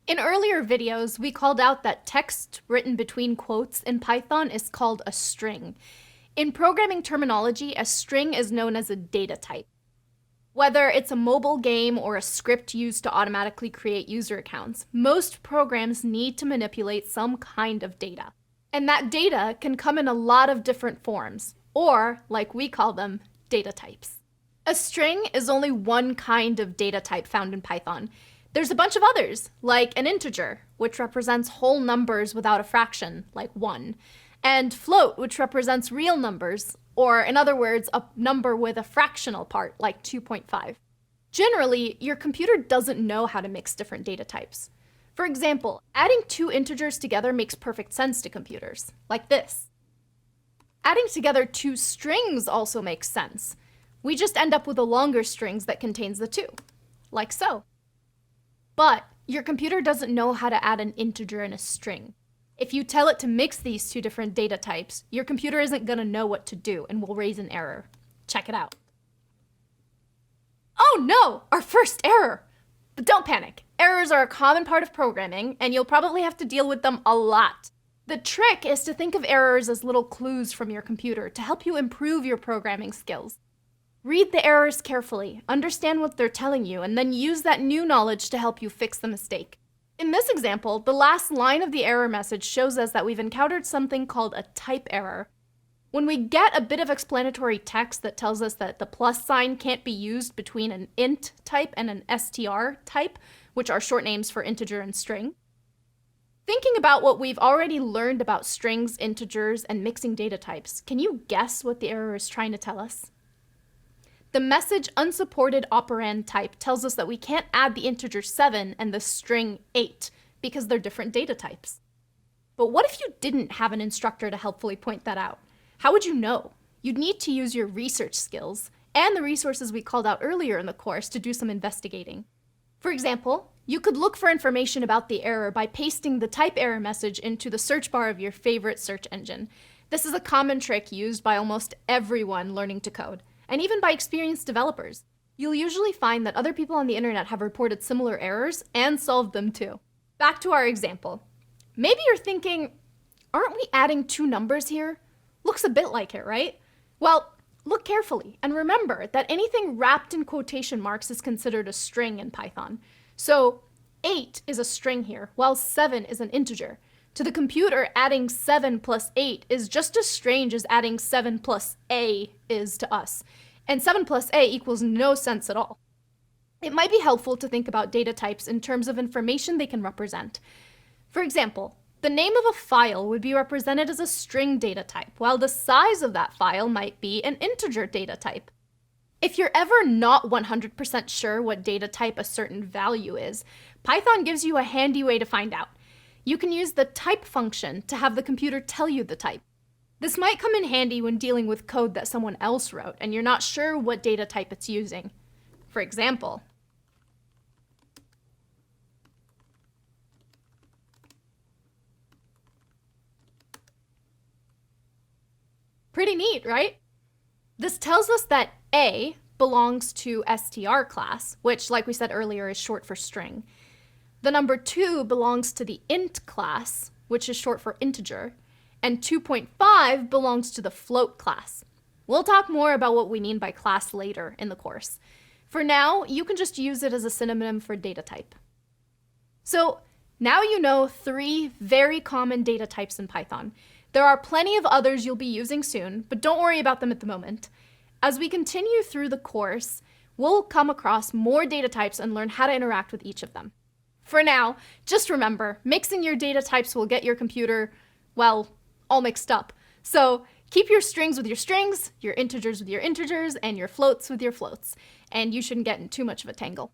In earlier videos, we called out that text written between quotes in Python is called a string. In programming terminology, a string is known as a data type. Whether it's a mobile game or a script used to automatically create user accounts, most programs need to manipulate some kind of data. And that data can come in a lot of different forms, or, like we call them, data types. A string is only one kind of data type found in Python. There's a bunch of others, like an integer, which represents whole numbers without a fraction, like 1, and float, which represents real numbers, or in other words, a number with a fractional part, like 2.5. Generally, your computer doesn't know how to mix different data types. For example, adding two integers together makes perfect sense to computers, like this. Adding together two strings also makes sense. We just end up with a longer string that contains the two, like so. But your computer doesn't know how to add an integer and a string. If you tell it to mix these two different data types, your computer isn't going to know what to do and will raise an error. Check it out. Oh no, our first error! But don't panic. Errors are a common part of programming, and you'll probably have to deal with them a lot. The trick is to think of errors as little clues from your computer to help you improve your programming skills. Read the errors carefully, understand what they're telling you, and then use that new knowledge to help you fix the mistake. In this example, the last line of the error message shows us that we've encountered something called a type error. When we get a bit of explanatory text that tells us that the plus sign can't be used between an int type and an str type, which are short names for integer and string, thinking about what we've already learned about strings, integers, and mixing data types, can you guess what the error is trying to tell us? The message unsupported operand type tells us that we can't add the integer 7 and the string 8 because they're different data types. But what if you didn't have an instructor to helpfully point that out? How would you know? You'd need to use your research skills and the resources we called out earlier in the course to do some investigating. For example, you could look for information about the error by pasting the type error message into the search bar of your favorite search engine. This is a common trick used by almost everyone learning to code, and even by experienced developers. You'll usually find that other people on the internet have reported similar errors and solved them too. Back to our example. Maybe you're thinking, aren't we adding two numbers here? Looks a bit like it, right? Well, look carefully and remember that anything wrapped in quotation marks is considered a string in Python. So 8 is a string here, while 7 is an integer. To the computer, adding 7 plus 8 is just as strange as adding 7 plus a is to us. And 7 plus a equals no sense at all. It might be helpful to think about data types in terms of information they can represent. For example, the name of a file would be represented as a string data type, while the size of that file might be an integer data type. If you're ever not 100% sure what data type a certain value is, Python gives you a handy way to find out. You can use the type function to have the computer tell you the type. This might come in handy when dealing with code that someone else wrote and you're not sure what data type it's using. For example, pretty neat, right? This tells us that A belongs to str class, which, like we said earlier, is short for string. The number 2 belongs to the int class, which is short for integer, and 2.5 belongs to the float class. We'll talk more about what we mean by class later in the course. For now, you can just use it as a synonym for data type. So now you know 3 very common data types in Python. There are plenty of others you'll be using soon, but don't worry about them at the moment. As we continue through the course, we'll come across more data types and learn how to interact with each of them. For now, just remember, mixing your data types will get your computer, well, all mixed up. So keep your strings with your strings, your integers with your integers, and your floats with your floats, and you shouldn't get in too much of a tangle.